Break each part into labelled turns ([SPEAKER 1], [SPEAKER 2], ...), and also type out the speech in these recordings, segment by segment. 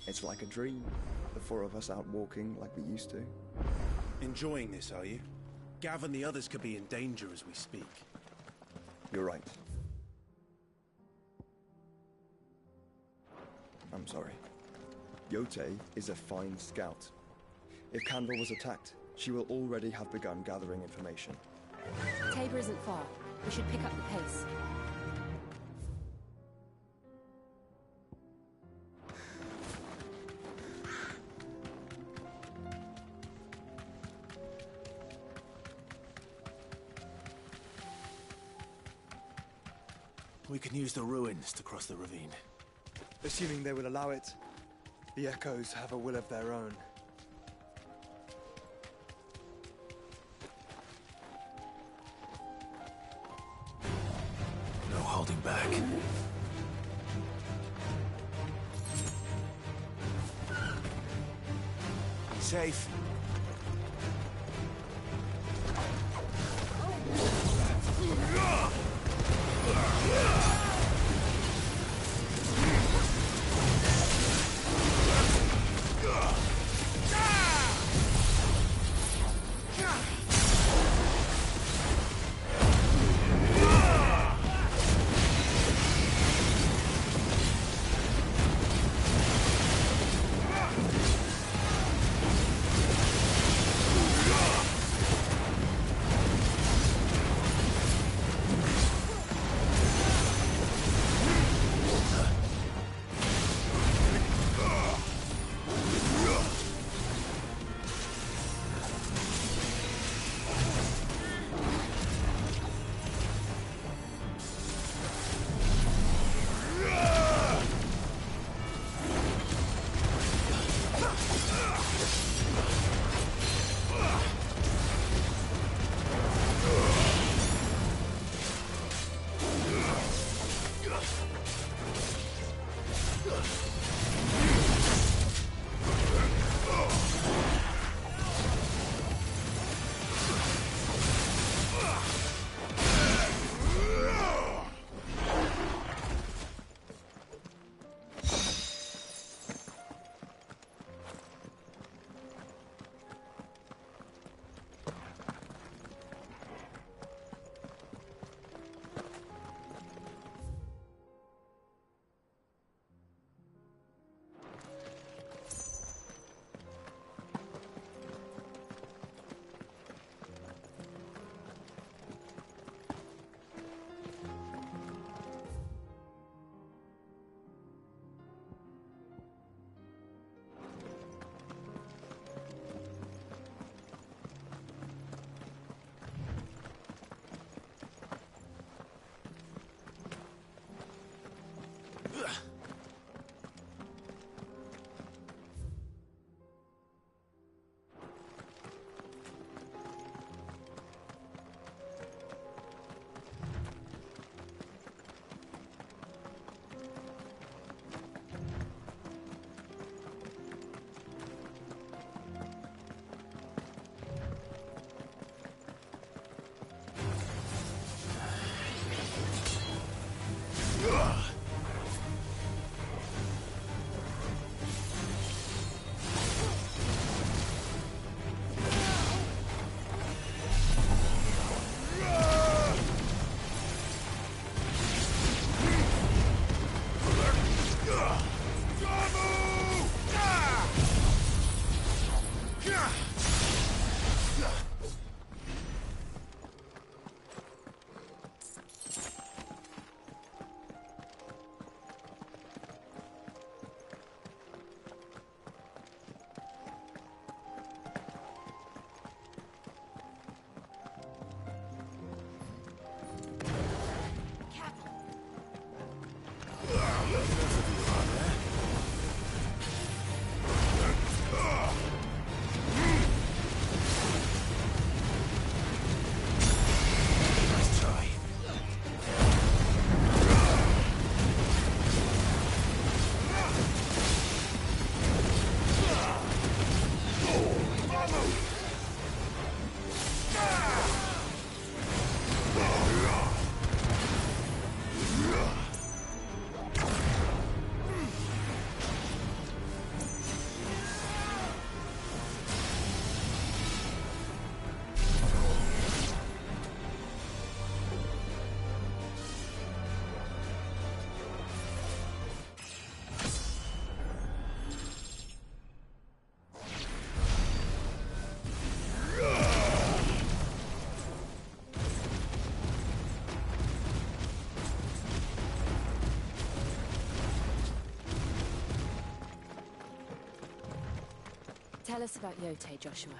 [SPEAKER 1] It's like a dream. The four of us out walking like we used to.
[SPEAKER 2] Enjoying this, are you? Gav and the others could be in danger as we speak.
[SPEAKER 1] You're right. I'm sorry. Yote is a fine scout. If Kandor was attacked, she will already have begun gathering information.
[SPEAKER 3] Tabor isn't far. We should pick up the pace.
[SPEAKER 2] We can use the ruins to cross the ravine.
[SPEAKER 1] Assuming they will allow it. The Echoes have a will of their own.
[SPEAKER 2] No holding back. Safe.
[SPEAKER 3] Tell us about Yote, Joshua.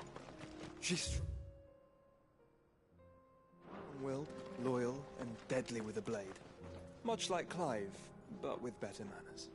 [SPEAKER 4] She's willed, loyal, and deadly with a blade. Much like Clive, but with better manners.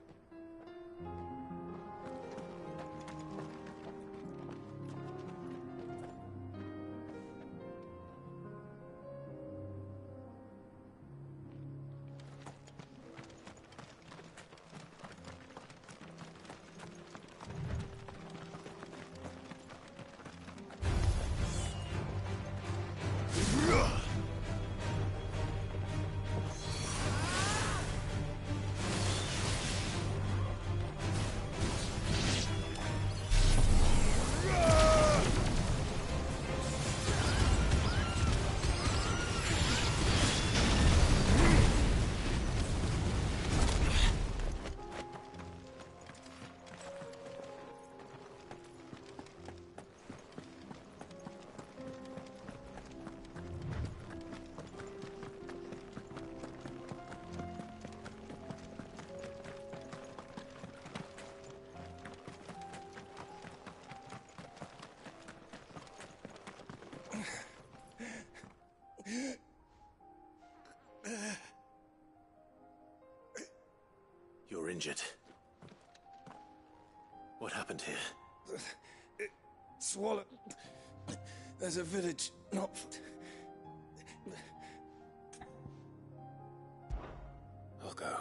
[SPEAKER 2] You're injured. What happened here?
[SPEAKER 4] It swallowed. There's a village not.
[SPEAKER 2] I'll go.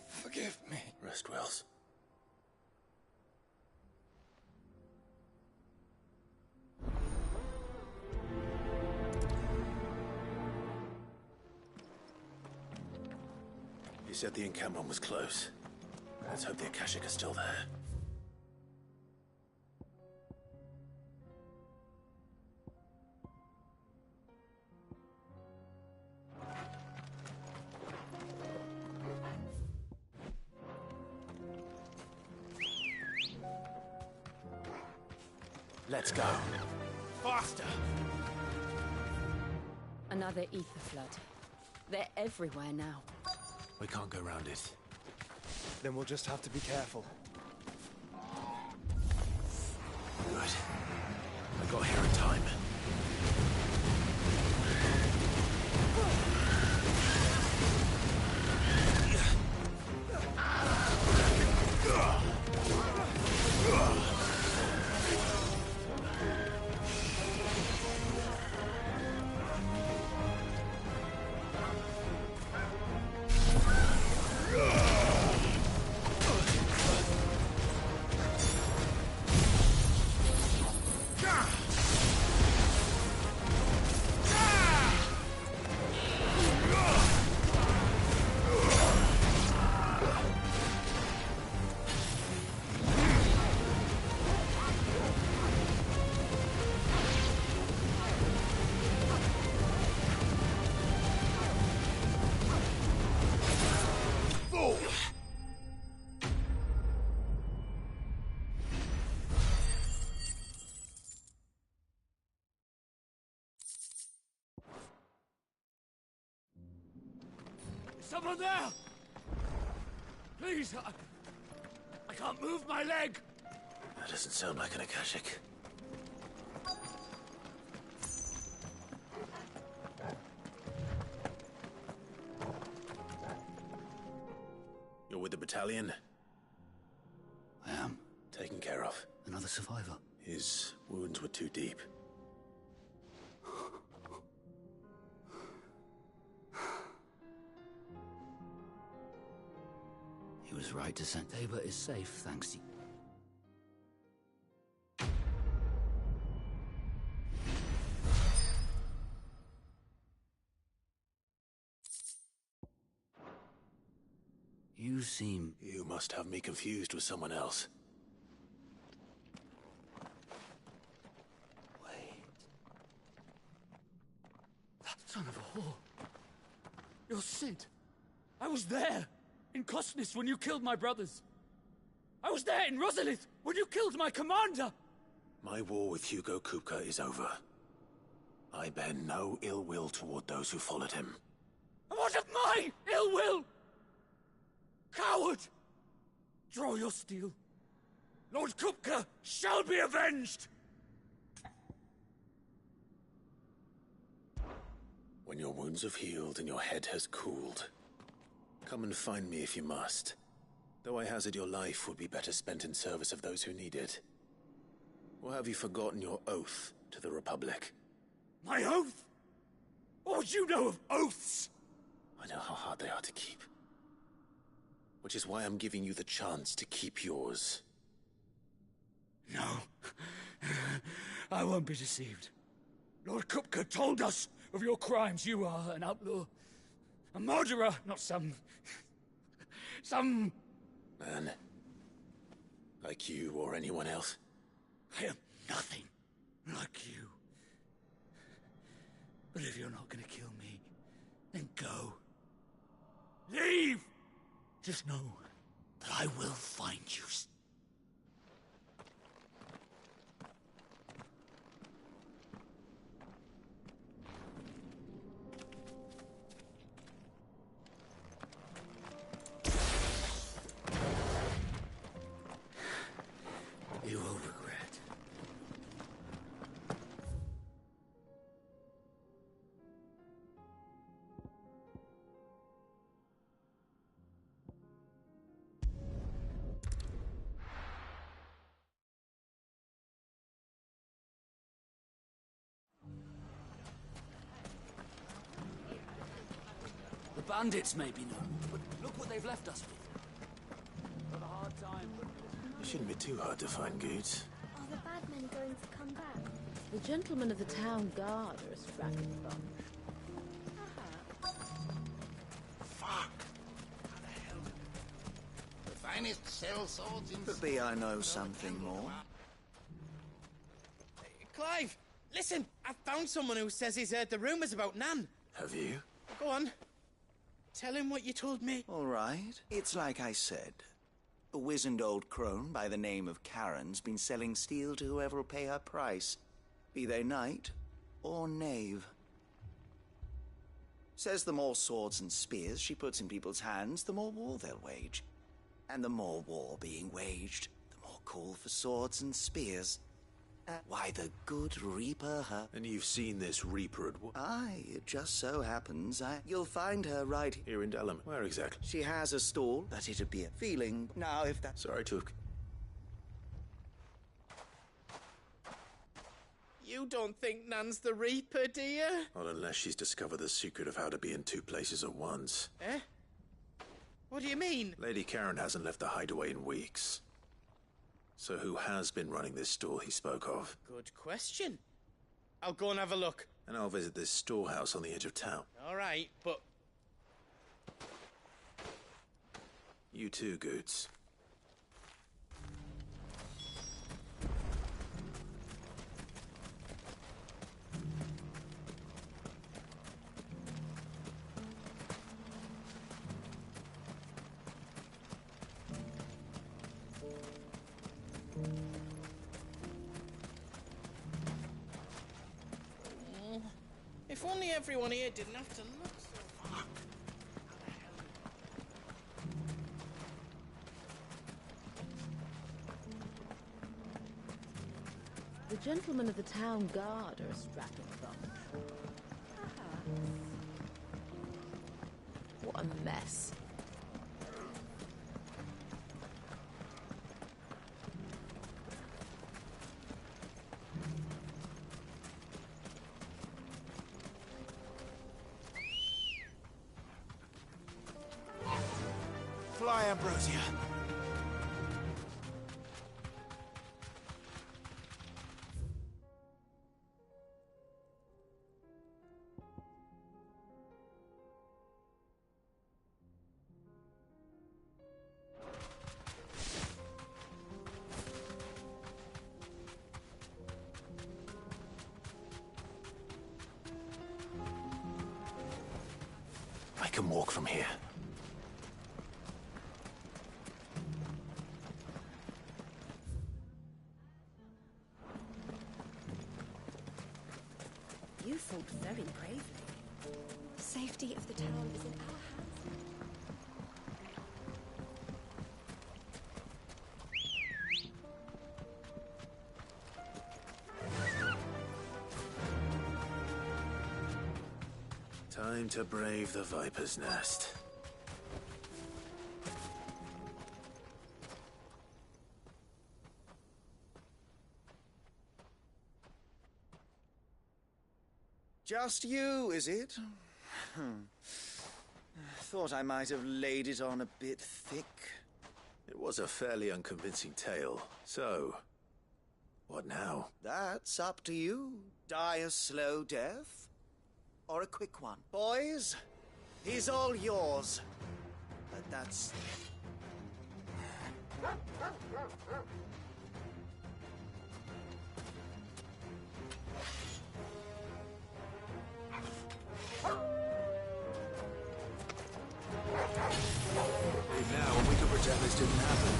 [SPEAKER 4] Forgive me.
[SPEAKER 2] Rest Wells. You said the encampment was close. Let's hope the Akashic are still there. Let's go. Faster!
[SPEAKER 3] Another ether flood. They're everywhere now.
[SPEAKER 2] We can't go round it.
[SPEAKER 4] Then we'll just have to be careful.
[SPEAKER 2] Good. I got here in time.
[SPEAKER 5] Someone there! Please, I can't move my leg!
[SPEAKER 2] That doesn't sound like an Akashic. You're with the battalion?
[SPEAKER 6] I am.
[SPEAKER 2] Taken care of.
[SPEAKER 6] Another survivor.
[SPEAKER 2] His wounds were too deep.
[SPEAKER 6] He was right to send. Tabor is safe, thanks to you. Seem...
[SPEAKER 2] You must have me confused with someone else.
[SPEAKER 6] Wait.
[SPEAKER 5] That son of a whore. You're Sid. I was there, in Kosnis, when you killed my brothers. I was there in Rosalith, when you killed my commander!
[SPEAKER 2] My war with Hugo Kupka is over. I bear no ill will toward those who followed him.
[SPEAKER 5] Am What of my ill will? Coward! Draw your steel. Lord Kupka shall be avenged!
[SPEAKER 2] When your wounds have healed and your head has cooled, come and find me if you must. Though I hazard your life would be better spent in service of those who need it. Or have you forgotten your oath to the Republic?
[SPEAKER 5] My oath? What would you know of oaths?
[SPEAKER 2] I know how hard they are to keep. Which is why I'm giving you the chance to keep yours.
[SPEAKER 5] No. I won't be deceived. Lord Kupka told us of your crimes. You are an outlaw. A murderer, not some
[SPEAKER 2] Man. Like you or anyone else.
[SPEAKER 5] I am nothing like you. But if you're not gonna kill me, then go. Leave! Just know that I will find you. You will regret. The bandits may be known, but look what they've left us with. Had a hard time, but...
[SPEAKER 2] It shouldn't be too hard to find goods.
[SPEAKER 7] Are the bad men going to come back?
[SPEAKER 8] The gentlemen of the town guard are a strapping bunch.
[SPEAKER 9] The finest cell swords in...
[SPEAKER 10] Could be I know something more.
[SPEAKER 11] Clive, listen! I found someone who says he's heard the rumours about Nan.
[SPEAKER 2] Have you?
[SPEAKER 11] Go on. Tell him what you told me.
[SPEAKER 10] All right. It's like I said. A wizened old crone by the name of Karen's been selling steel to whoever will pay her price, be they knight or knave. Says the more swords and spears she puts in people's hands, the more war they'll wage. And the more war being waged, the more call for swords and spears. Why, the good Reaper her...
[SPEAKER 2] And you've seen this Reaper at what?
[SPEAKER 10] Aye, it just so happens you'll find her right
[SPEAKER 2] Here in Delamain. Where exactly?
[SPEAKER 10] She has a stall, but it'd be a feeling. Now, if that...
[SPEAKER 2] Sorry to...
[SPEAKER 11] You don't think Nan's the Reaper, do you?
[SPEAKER 2] Not unless she's discovered the secret of how to be in two places at once.
[SPEAKER 11] Eh? What do you mean?
[SPEAKER 2] Lady Karen hasn't left the hideaway in weeks. So who has been running this stall he spoke of?
[SPEAKER 11] Good question. I'll go and have a look.
[SPEAKER 2] And I'll visit this storehouse on the edge of town.
[SPEAKER 11] All right, but...
[SPEAKER 2] You too, Goots.
[SPEAKER 11] If only everyone here didn't have to look so far.
[SPEAKER 8] The gentlemen of the town guard are a strapping bunch. What a mess.
[SPEAKER 10] Fly, Ambrosia.
[SPEAKER 2] I can walk from here.
[SPEAKER 3] You fought very bravely. safety of the town is in our hands.
[SPEAKER 2] Time to brave the Viper's Nest.
[SPEAKER 10] Just you, is it? Thought I might have laid it on a bit thick.
[SPEAKER 2] It was a fairly unconvincing tale. So, what now?
[SPEAKER 10] That's up to you. Die a slow death, or a quick one. Boys, he's all yours. But that's...
[SPEAKER 2] Leave now, and we can pretend this didn't happen.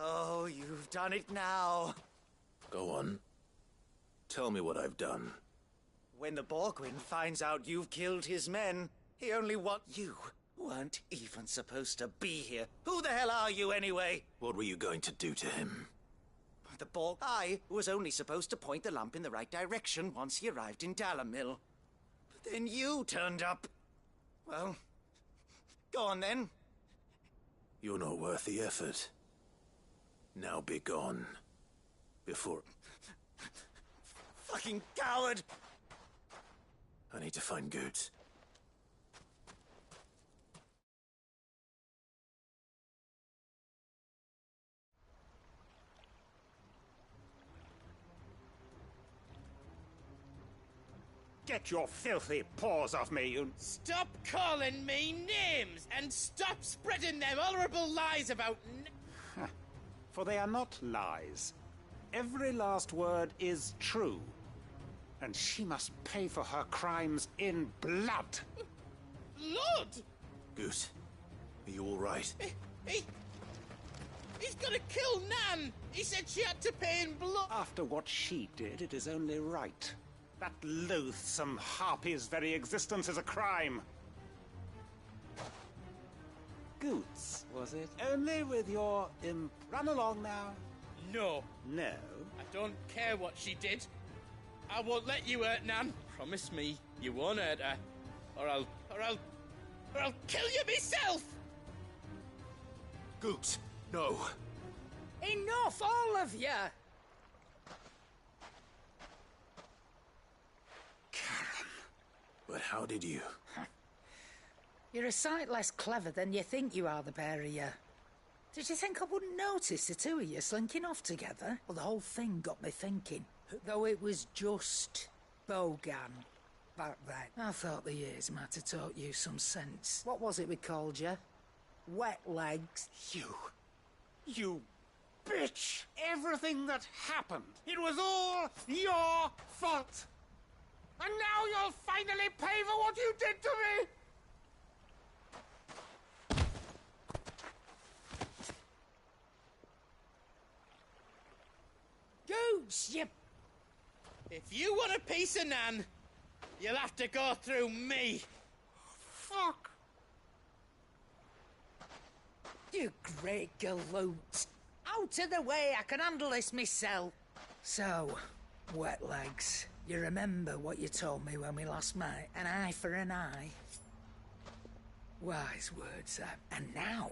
[SPEAKER 10] Oh, you've done it now.
[SPEAKER 2] Go on. Tell me what I've done.
[SPEAKER 10] When the Borgwyn finds out you've killed his men, he only wants... You weren't even supposed to be here. Who the hell are you, anyway?
[SPEAKER 2] What were you going to do to him?
[SPEAKER 10] The Borg... I was only supposed to point the lamp in the right direction once he arrived in Dalamil. But then you turned up. Well, go on then.
[SPEAKER 2] You're not worth the effort. Now be gone. Before...
[SPEAKER 10] Fucking coward!
[SPEAKER 2] I need to find Goetz.
[SPEAKER 12] Get your filthy paws off me, you...
[SPEAKER 11] Stop calling me names and stop spreading them horrible lies about...
[SPEAKER 12] For they are not lies. Every last word is true. And she must pay for her crimes in blood.
[SPEAKER 11] Blood?
[SPEAKER 2] Goetz, are you all right?
[SPEAKER 11] He's gonna kill Nan! He said she had to pay in blood!
[SPEAKER 12] After what she did, it is only right. That loathsome harpy's very existence is a crime. Goetz, was it? Only with your imp... Run along now.
[SPEAKER 11] No.
[SPEAKER 12] No?
[SPEAKER 11] I don't care what she did. I won't let you hurt Nan. Promise me you won't hurt her. Or I'll kill you myself!
[SPEAKER 2] Goetz, no.
[SPEAKER 13] Enough, all of you!
[SPEAKER 12] Karen.
[SPEAKER 2] But how did you?
[SPEAKER 13] You're a sight less clever than you think you are, the pair of you. Did you think I wouldn't notice the two of you slinking off together? Well, the whole thing got me thinking. Though it was just Bogan back then. I thought the years might have taught you some sense. What was it we called you? Wet legs.
[SPEAKER 12] You bitch! Everything that happened, it was all your fault! And now you'll finally pay for what you did to me!
[SPEAKER 13] Goose, you...
[SPEAKER 11] If you want a piece of Nan, You'll have to go through me.
[SPEAKER 12] Fuck!
[SPEAKER 13] You great galoot. Out of the way, I can handle this myself. So, wet legs, you remember what you told me when we last met? An eye for an eye? Wise words, and now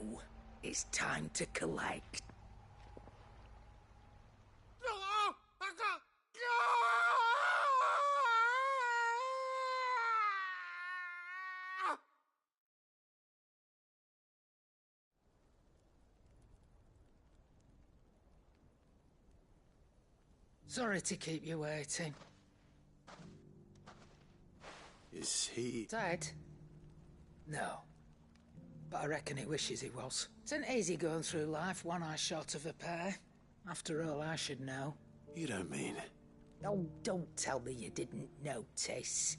[SPEAKER 13] it's time to collect. Sorry to keep you waiting.
[SPEAKER 2] Is he...
[SPEAKER 13] Dead? No. But I reckon he wishes he was. It's an easy going through life, one eye short of a pair. After all, I should know.
[SPEAKER 2] You don't mean...
[SPEAKER 13] Oh, don't tell me you didn't notice.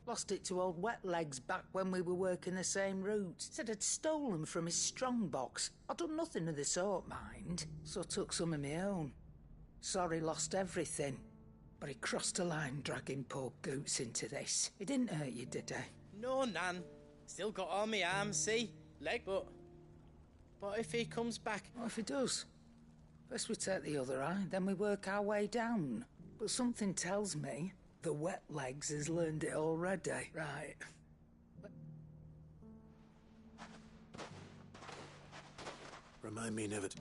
[SPEAKER 13] Lost it to old Wet Legs back when we were working the same route. Said I'd stolen from his strongbox. I'd done nothing of the sort, mind. So took some of my own. Sorry lost everything. But he crossed a line dragging poor Goots into this. He didn't hurt you, did he?
[SPEAKER 11] No, Nan. Still got all my arms, see? Leg, but if he comes back...
[SPEAKER 13] What if he does? First we take the other eye, then we work our way down. But something tells me the Wet Legs has learned it already. Right.
[SPEAKER 2] Remind me never to...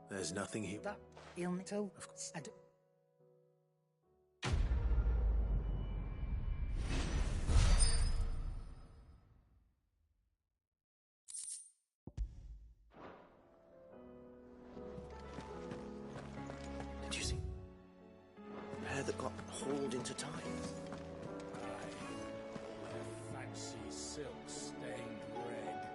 [SPEAKER 2] There's nothing here.
[SPEAKER 13] That he'll tell. Of course.
[SPEAKER 10] Did you see? The pair that got hauled into time.
[SPEAKER 5] Fancy silk stained red.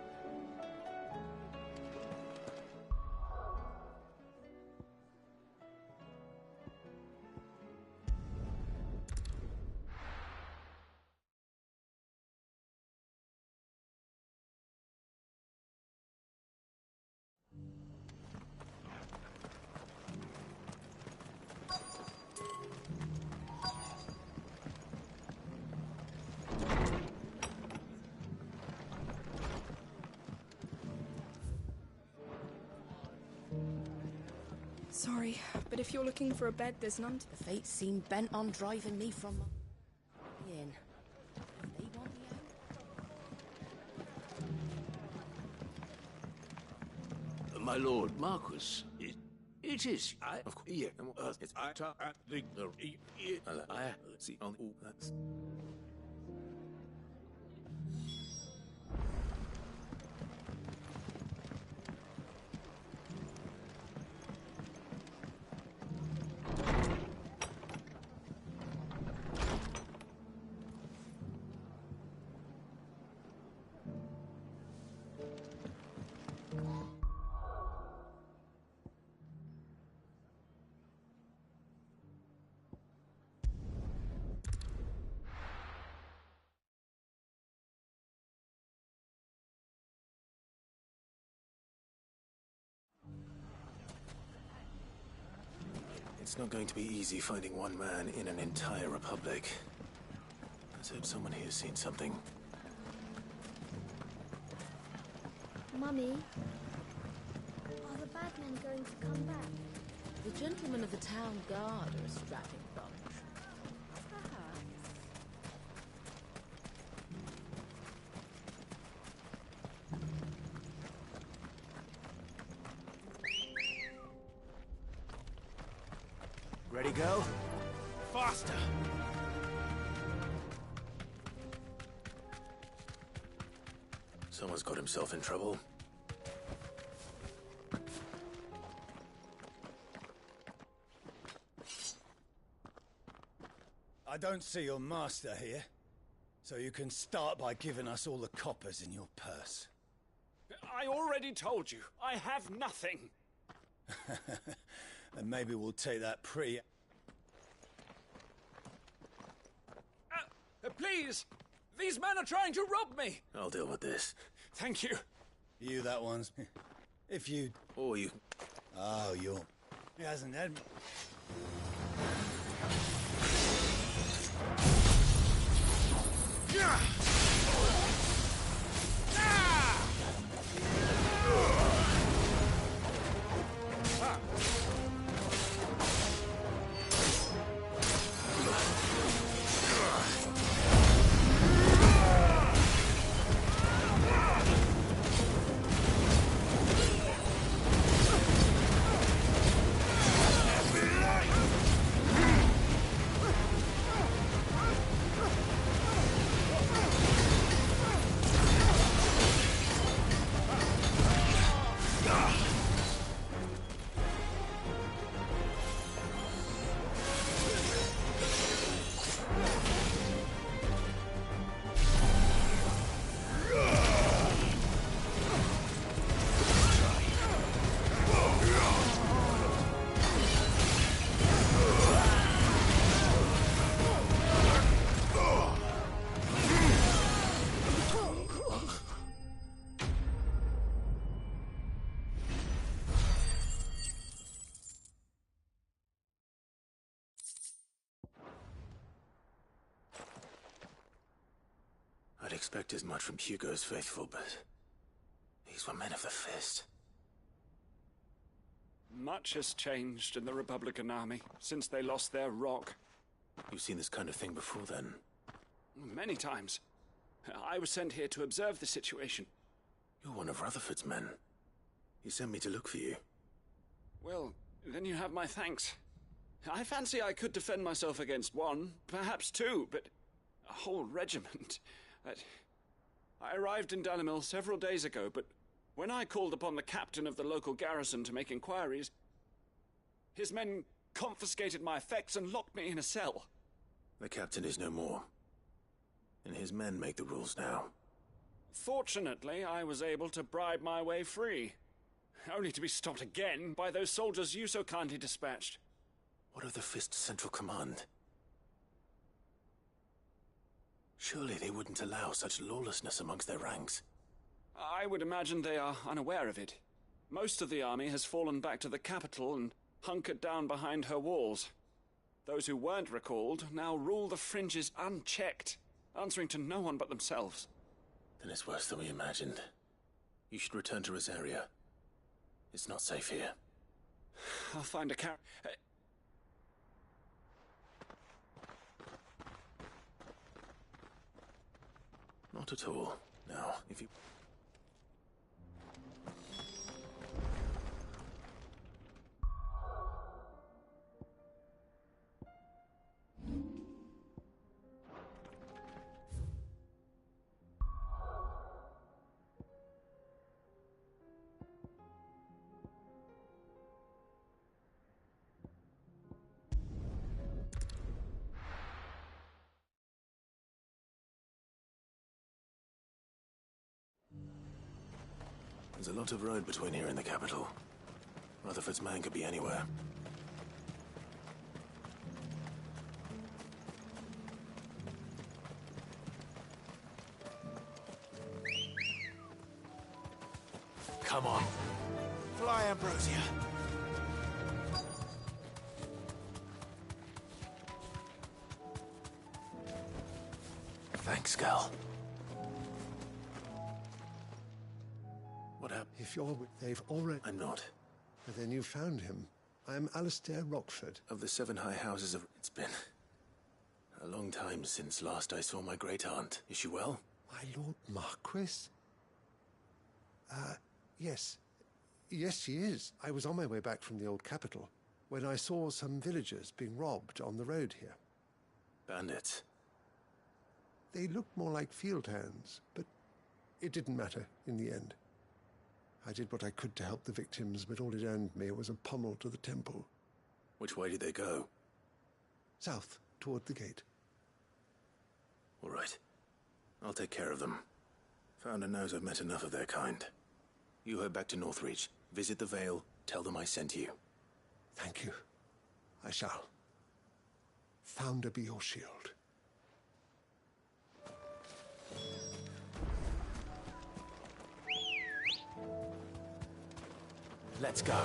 [SPEAKER 14] Sorry, but if you're looking for a bed, there's none.
[SPEAKER 3] The fates seem bent on driving me from the inn. They want me out.
[SPEAKER 15] My lord Marquis, it is.
[SPEAKER 2] Of course. Yeah. It's I see on the that's. It's not going to be easy finding one man in an entire republic. Let's hope someone here's seen something.
[SPEAKER 7] Mummy, are the bad men going to come back?
[SPEAKER 8] The gentlemen of the town guard are a strapping bunch.
[SPEAKER 7] Perhaps.
[SPEAKER 10] Ready, go?
[SPEAKER 11] Faster!
[SPEAKER 2] Someone's got himself in trouble.
[SPEAKER 16] I don't see your master here, so you can start by giving us all the coppers in your purse.
[SPEAKER 17] I already told you, I have nothing.
[SPEAKER 16] And maybe we'll take that pretty...
[SPEAKER 17] Please! These men are trying to rob me!
[SPEAKER 2] I'll deal with this.
[SPEAKER 17] Thank you.
[SPEAKER 16] You that ones. If you...
[SPEAKER 2] Or you...
[SPEAKER 16] Oh, you're... He hasn't had... Yeah!
[SPEAKER 2] I'd expect as much from Hugo's faithful, but these were men of the fist.
[SPEAKER 17] Much has changed in the Republican army since they lost their rock.
[SPEAKER 2] You've seen this kind of thing before, then?
[SPEAKER 17] Many times. I was sent here to observe the situation.
[SPEAKER 2] You're one of Rutherford's men. He sent me to look for you.
[SPEAKER 17] Well, then you have my thanks. I fancy I could defend myself against one, perhaps two, but a whole regiment. I arrived in Dalimil several days ago, but when I called upon the captain of the local garrison to make inquiries, his men confiscated my effects and locked me in a cell.
[SPEAKER 2] The captain is no more, and his men make the rules now.
[SPEAKER 17] Fortunately, I was able to bribe my way free, only to be stopped again by those soldiers you so kindly dispatched.
[SPEAKER 2] What of the Fist's Central Command? Surely they wouldn't allow such lawlessness amongst their ranks.
[SPEAKER 17] I would imagine they are unaware of it. Most of the army has fallen back to the capital and hunkered down behind her walls. Those who weren't recalled now rule the fringes unchecked, answering to no one but themselves.
[SPEAKER 2] Then it's worse than we imagined. You should return to Rosaria. It's not safe here.
[SPEAKER 17] I'll find a
[SPEAKER 2] Not at all. Now, if you... There's a lot of road between here and the capital. Rutherford's man could be anywhere. Come on.
[SPEAKER 10] Fly, Ambrosia.
[SPEAKER 2] Thanks, Gal. What happened?
[SPEAKER 18] If you're... they've already...
[SPEAKER 2] I'm not.
[SPEAKER 18] Then you found him. I'm Alistair Rockford.
[SPEAKER 2] Of the Seven High Houses of... It's been a long time since last I saw my great-aunt. Is she well?
[SPEAKER 18] My Lord Marquis? Yes. Yes, she is. I was on my way back from the old capital when I saw some villagers being robbed on the road here.
[SPEAKER 2] Bandits?
[SPEAKER 18] They looked more like field hands, but It didn't matter in the end. I did what I could to help the victims, but all it earned me was a pommel to the temple.
[SPEAKER 2] Which way did they go?
[SPEAKER 18] South, toward the gate.
[SPEAKER 2] All right. I'll take care of them. Founder knows I've met enough of their kind. You head back to Northreach, visit the Vale, tell them I sent you.
[SPEAKER 18] Thank you. I shall. Founder be your shield.
[SPEAKER 2] Let's go.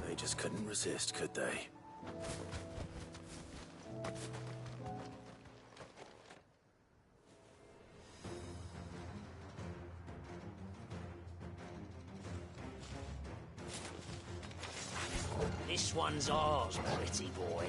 [SPEAKER 2] They just couldn't resist, could they?
[SPEAKER 19] This one's ours, pretty boy.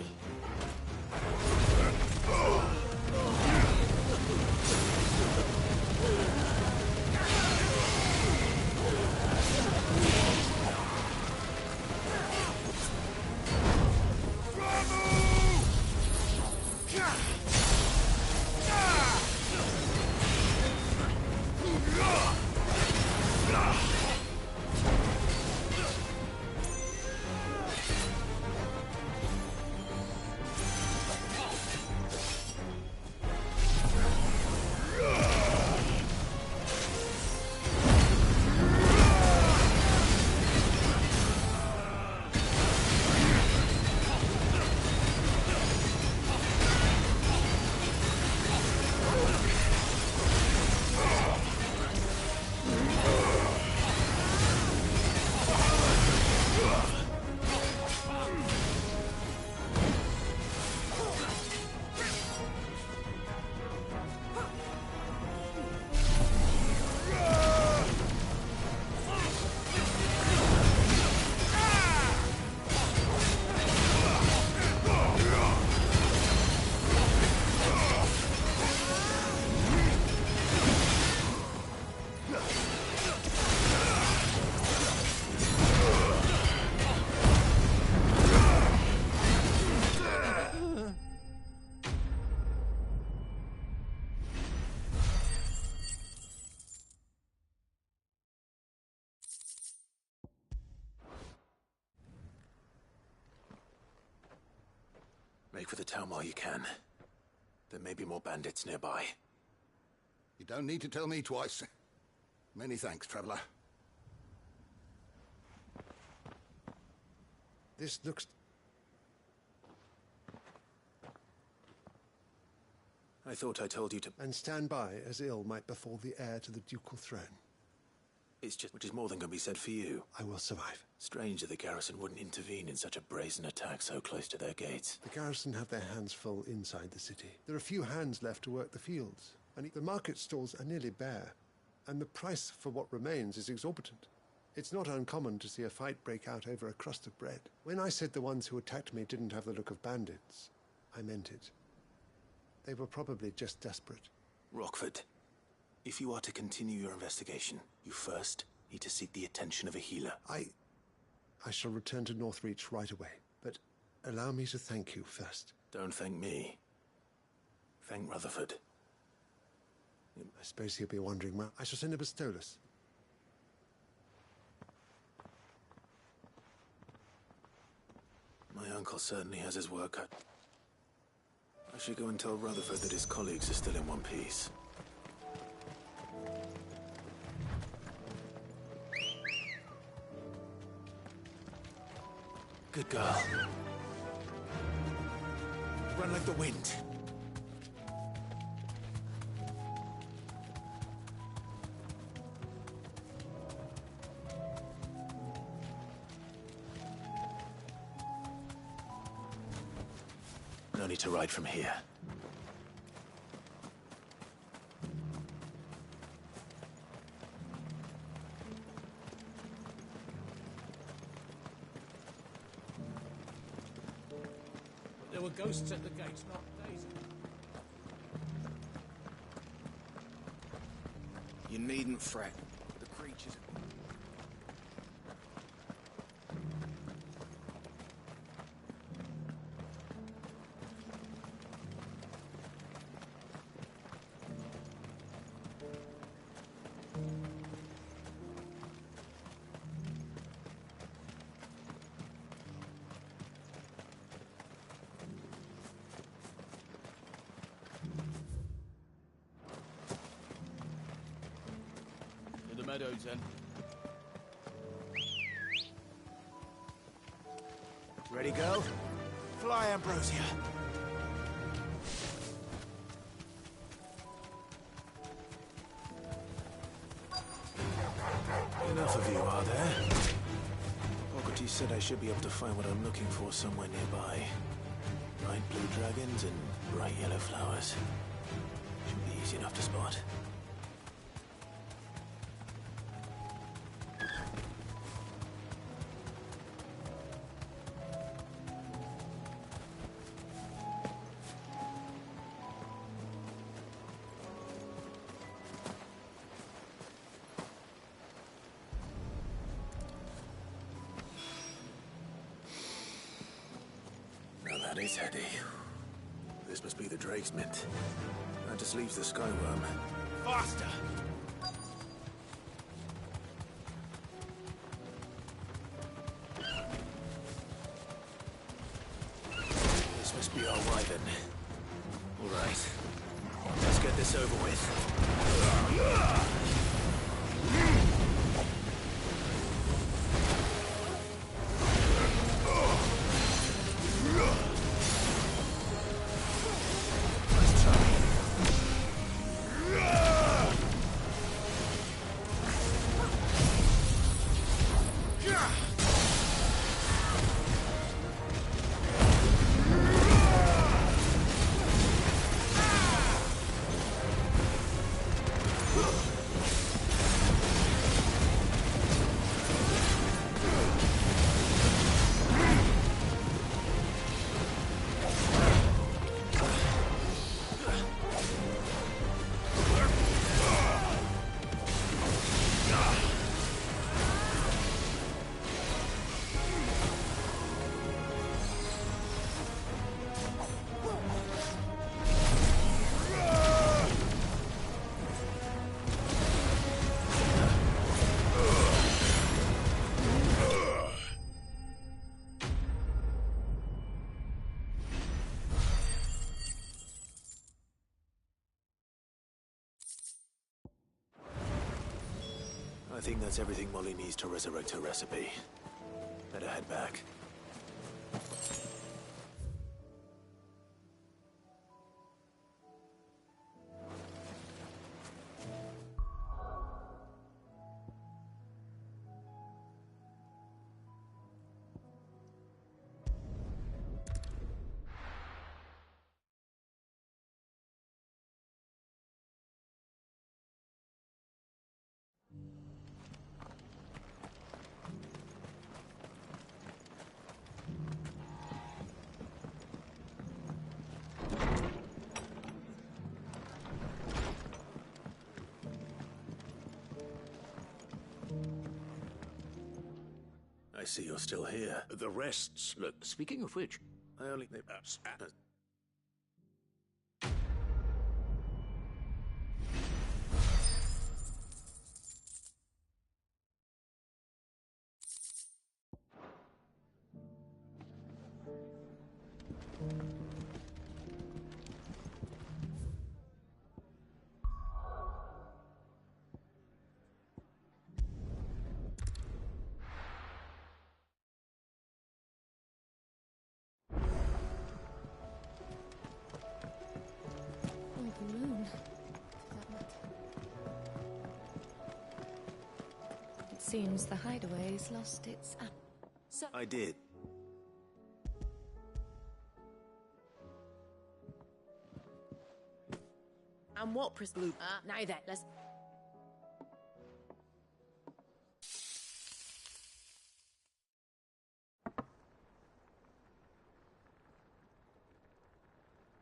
[SPEAKER 2] Make for the town while you can. There may be more bandits nearby.
[SPEAKER 9] You don't need to tell me twice. Many thanks, traveler.
[SPEAKER 18] This looks...
[SPEAKER 2] I thought I told you to...
[SPEAKER 18] And stand by, as ill might befall the heir to the ducal throne.
[SPEAKER 2] It's just... which is more than can be said for you.
[SPEAKER 18] I will survive.
[SPEAKER 2] Strange that the garrison wouldn't intervene in such a brazen attack so close to their gates.
[SPEAKER 18] The garrison have their hands full inside the city. There are few hands left to work the fields, and the market stalls are nearly bare, and the price for what remains is exorbitant. It's not uncommon to see a fight break out over a crust of bread. When I said the ones who attacked me didn't have the look of bandits, I meant it. They were probably just desperate.
[SPEAKER 2] Rockford, if you are to continue your investigation, you first need to seek the attention of a healer.
[SPEAKER 18] I shall return to Northreach right away, but allow me to thank you first.
[SPEAKER 2] Don't thank me. Thank Rutherford.
[SPEAKER 18] I suppose he'll be wondering, well, I shall send a Bastolus.
[SPEAKER 2] My uncle certainly has his work cut. I should go and tell Rutherford that his colleagues are still in one piece. Good girl. Run like the wind. No need to ride from here.
[SPEAKER 11] There were ghosts at the gates not days ago.
[SPEAKER 20] You needn't fret. The creatures...
[SPEAKER 11] meadows then.
[SPEAKER 20] Ready, go? Fly, Ambrosia.
[SPEAKER 2] Enough of you, are there? Fogarty said I should be able to find what I'm looking for somewhere nearby. Bright blue dragons and bright yellow flowers. Should be easy enough to spot. That is heady. This must be the Drake's Mint. That just leaves the Skyworm.
[SPEAKER 20] Faster!
[SPEAKER 2] This must be our Wyvern. Alright. Let's get this over with. I think that's everything Molly needs to resurrect her recipe. Better head back. I see you're still here.
[SPEAKER 15] The rest's... Look, speaking of which...
[SPEAKER 2] I only...
[SPEAKER 3] Seems the hideaway's lost its... So
[SPEAKER 2] I did.
[SPEAKER 8] And what loop? Now then, let's...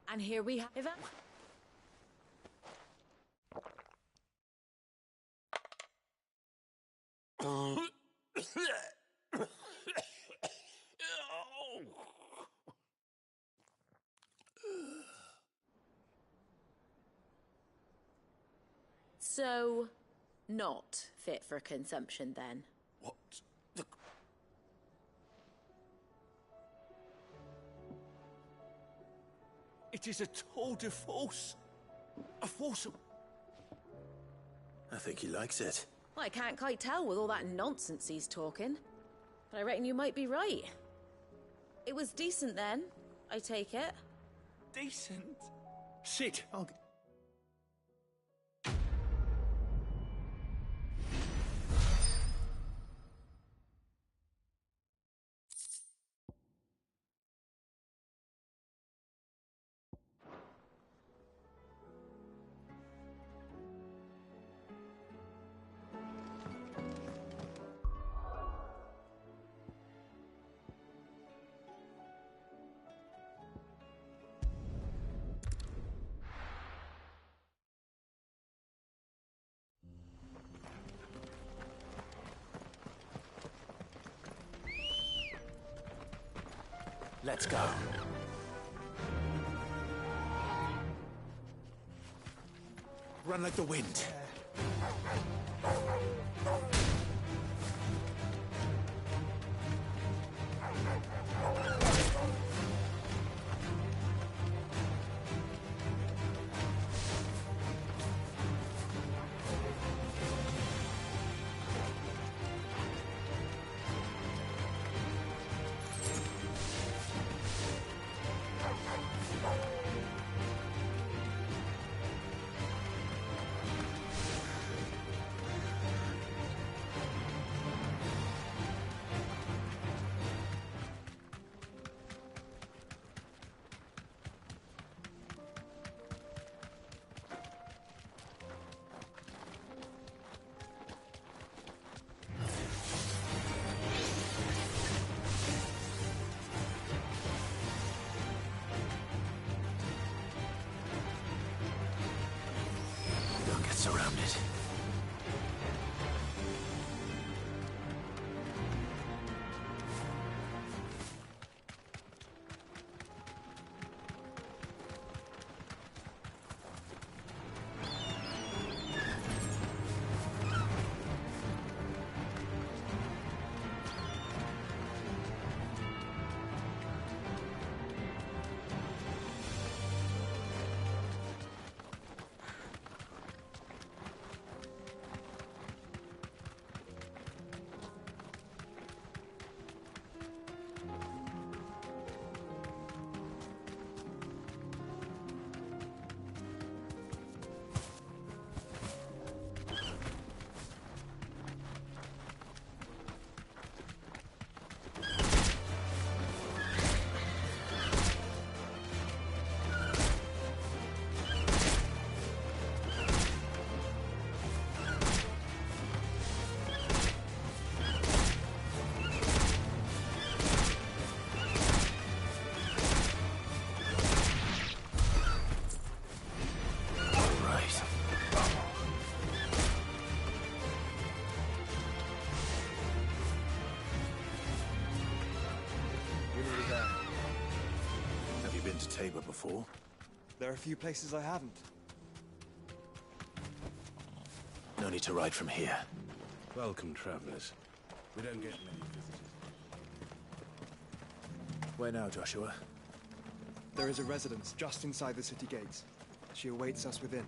[SPEAKER 8] And here we have... So, not fit for consumption then?
[SPEAKER 15] What the... It is a tour de force. A force of...
[SPEAKER 2] I think he likes it.
[SPEAKER 8] Well, I can't quite tell with all that nonsense he's talking. But I reckon you might be right. It was decent then, I take it.
[SPEAKER 15] Decent? Sit.
[SPEAKER 20] Let's go. Run like the wind.
[SPEAKER 15] Don't get surrounded.
[SPEAKER 2] To Tabor before?
[SPEAKER 1] There are a few places I haven't.
[SPEAKER 2] No need to ride from here.
[SPEAKER 21] Welcome, travelers. We don't get many visitors.
[SPEAKER 2] Where now, Joshua?
[SPEAKER 1] There is a residence just inside the city gates. She awaits us within.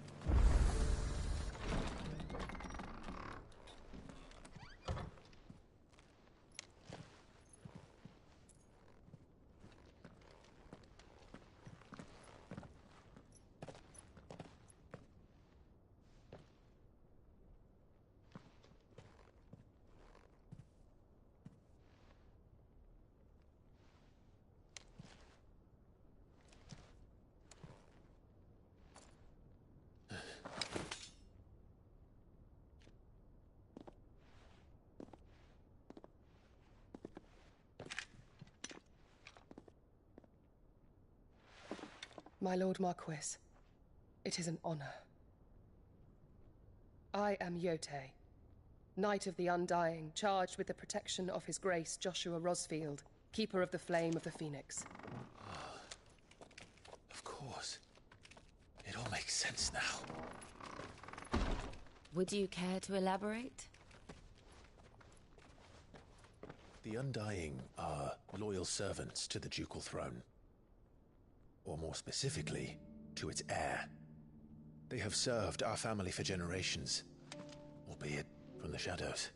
[SPEAKER 22] My Lord Marquis, it is an honor. I am Yotei, Knight of the Undying, charged with the protection of His Grace Joshua Rosfield, Keeper of the Flame of the Phoenix.
[SPEAKER 2] Of course. It all makes sense now.
[SPEAKER 8] Would you care to elaborate?
[SPEAKER 2] The Undying are loyal servants to the ducal throne. Or more specifically, to its heir. They have served our family for generations, albeit from the shadows?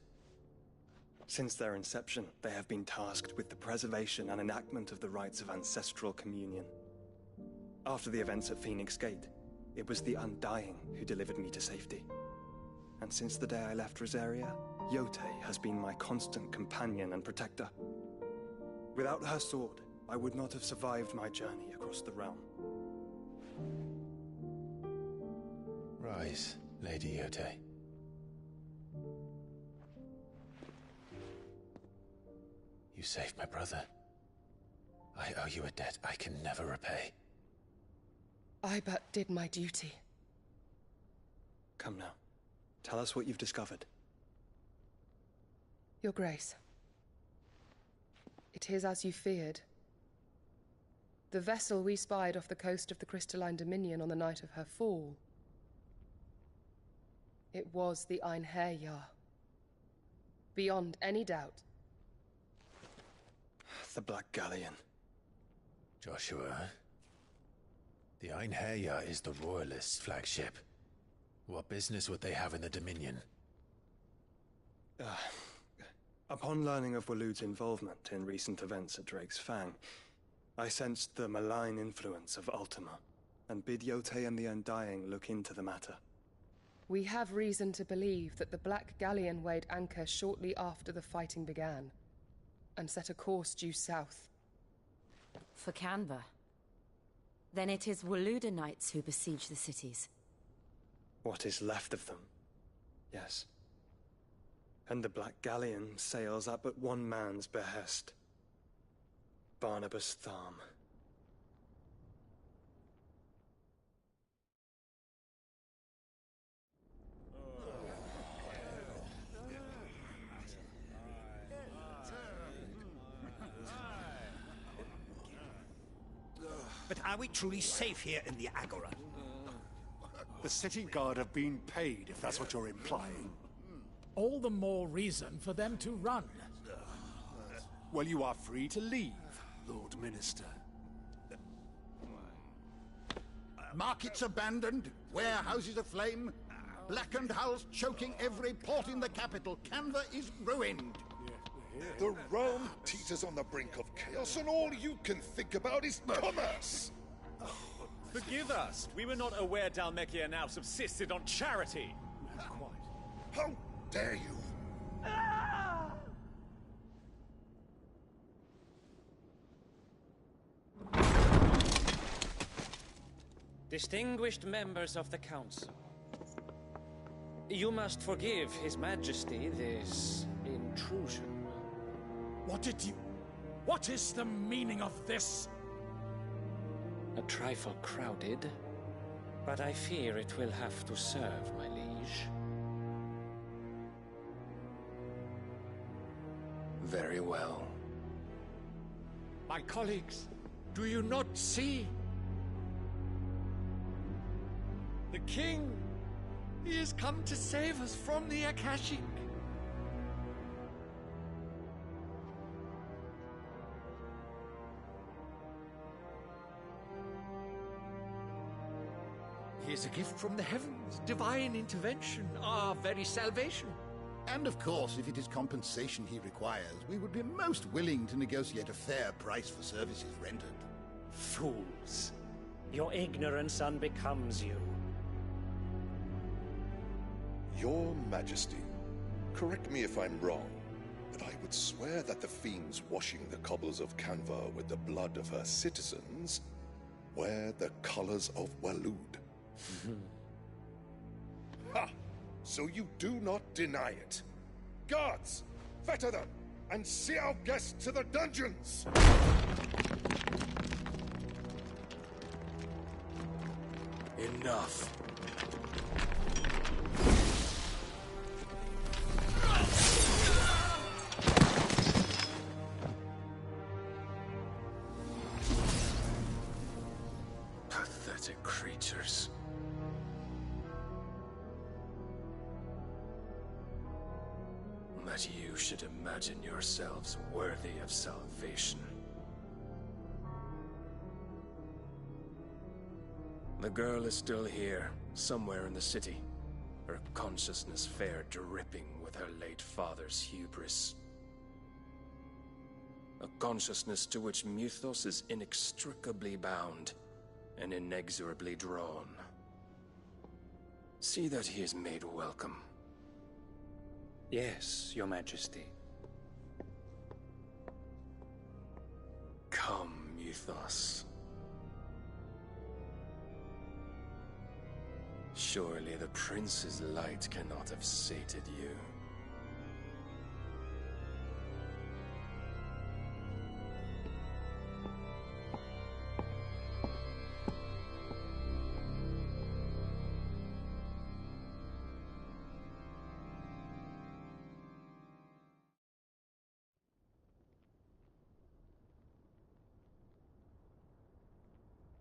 [SPEAKER 1] Since their inception, they have been tasked with the preservation and enactment of the rites of ancestral communion. After the events at Phoenix Gate, it was the Undying who delivered me to safety. And since the day I left Rosaria, Yotei has been my constant companion and protector. Without her sword, I would not have survived my journey across the realm.
[SPEAKER 2] Rise, Lady Yotei. You saved my brother. I owe you a debt I can never repay.
[SPEAKER 22] I but did my duty.
[SPEAKER 1] Come now. Tell us what you've discovered.
[SPEAKER 22] Your Grace. It is as you feared. The vessel we spied off the coast of the Crystalline Dominion on the night of her fall. It was the Einherjar. Beyond any doubt.
[SPEAKER 1] The Black Galleon.
[SPEAKER 2] Joshua, the Einherjar is the Royalists' flagship. What business would they have in the Dominion?
[SPEAKER 1] Upon learning of Waloed's involvement in recent events at Drake's Fang, I sensed the malign influence of Ultima, and bid Yotei and the Undying look into the matter.
[SPEAKER 22] We have reason to believe that the Black Galleon weighed anchor shortly after the fighting began, and set a course due south.
[SPEAKER 3] For Canva. Then it is Waloed Knights who besiege the cities.
[SPEAKER 1] What is left of them, yes. And the Black Galleon sails at but one man's behest. Barnabas Tharm.
[SPEAKER 20] But are we truly safe here in the Agora?
[SPEAKER 4] The city guard have been paid, if that's what you're implying.
[SPEAKER 6] All the more reason for them to run.
[SPEAKER 4] Well, you are free to leave, Lord Minister.
[SPEAKER 9] Markets abandoned, warehouses aflame, blackened hulls choking every port in the capital. Canva is ruined.
[SPEAKER 23] The realm teeters on the brink of chaos, and all you can think about is commerce!
[SPEAKER 24] Forgive us. We were not aware Dhalmekia now subsisted on charity.
[SPEAKER 23] How dare you?
[SPEAKER 25] Distinguished members of the Council, you must forgive His Majesty this intrusion.
[SPEAKER 6] What is the meaning of this?
[SPEAKER 25] A trifle crowded, but I fear it will have to serve, my liege.
[SPEAKER 2] Very well.
[SPEAKER 6] My colleagues, do you not see? The king! He has come to save us from the Akashic. He is a gift from the heavens, divine intervention, our very salvation.
[SPEAKER 9] And of course, if it is compensation he requires, we would be most willing to negotiate a fair price for services rendered.
[SPEAKER 19] Fools. Your ignorance unbecomes you.
[SPEAKER 23] Your Majesty, correct me if I'm wrong, but I would swear that the fiends washing the cobbles of Canva with the blood of her citizens wear the colors of Waloed. Ha! So you do not deny it. Guards, fetter them, and see our guests to the dungeons!
[SPEAKER 15] Enough. Pathetic creatures. That you should imagine yourselves worthy of salvation. The girl is still here, somewhere in the city. Her consciousness fair dripping with her late father's hubris. A consciousness to which Mythos is inextricably bound and inexorably drawn. See that he is made welcome.
[SPEAKER 19] Yes, Your Majesty.
[SPEAKER 15] Come, Mythos. Surely the prince's light cannot have sated you.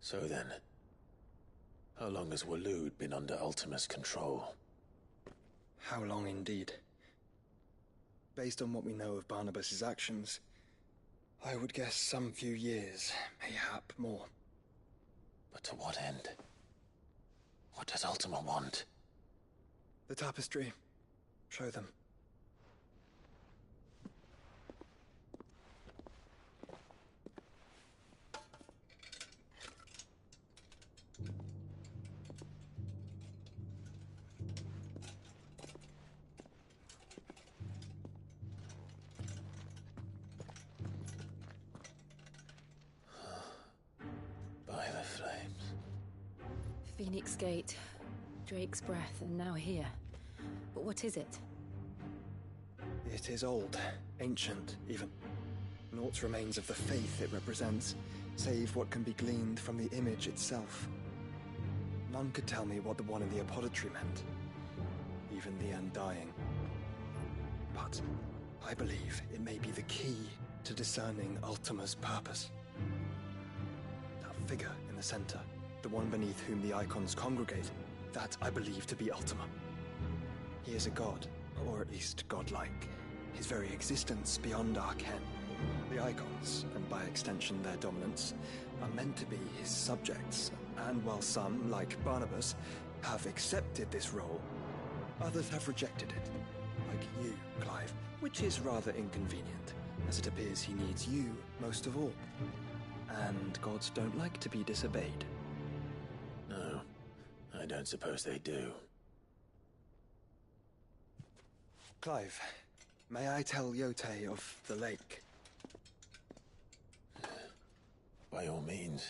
[SPEAKER 2] So then, how long has Waloed been under Ultima's control?
[SPEAKER 1] How long indeed? Based on what we know of Barnabas's actions, I would guess some few years, mayhap more.
[SPEAKER 2] But to what end? What does Ultima want?
[SPEAKER 1] The tapestry. Show them.
[SPEAKER 2] By the flames.
[SPEAKER 8] Phoenix Gate, Drake's Breath, and now here. But what is it?
[SPEAKER 1] It is old, ancient, even. Naught remains of the faith it represents, save what can be gleaned from the image itself. None could tell me what the one in the apothecary meant, even the Undying. But I believe it may be the key to discerning Ultima's purpose. That figure in the center, the one beneath whom the icons congregate, that I believe to be Ultima. He is a god, or at least godlike, his very existence beyond our ken. The icons, and by extension their dominance, are meant to be his subjects, and while some, like Barnabas, have accepted this role, others have rejected it, like you, Clive, which is rather inconvenient, as it appears he needs you most of all. And gods don't like to be disobeyed.
[SPEAKER 2] No, I don't suppose they do.
[SPEAKER 1] Clive, may I tell Yotei of the lake?
[SPEAKER 2] By all means.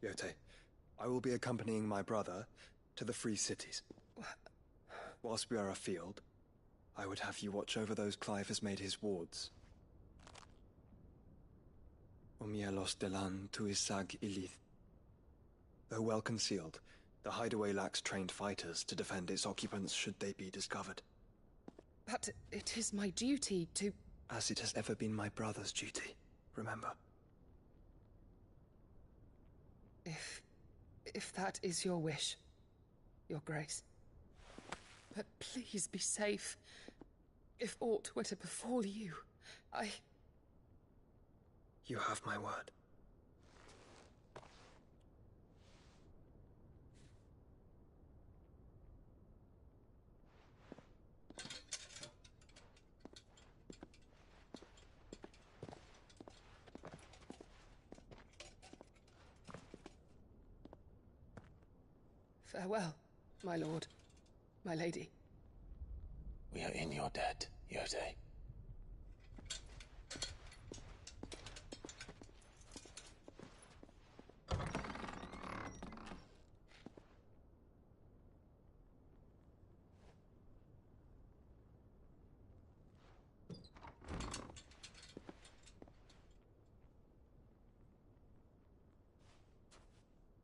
[SPEAKER 1] Yotei, I will be accompanying my brother to the Free Cities. Whilst we are afield, I would have you watch over those Clive has made his wards. Umielos delan tuisag ilith. Though well concealed, the hideaway lacks trained fighters to defend its occupants should they be discovered.
[SPEAKER 22] But it is my duty to...
[SPEAKER 1] As it has ever been my brother's duty, remember.
[SPEAKER 22] If that is your wish, Your Grace. But please be safe. If aught were to befall you,
[SPEAKER 1] You have my word.
[SPEAKER 22] Farewell, my lord, my lady.
[SPEAKER 2] We are in your debt, Yotei.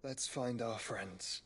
[SPEAKER 1] Let's find our friends.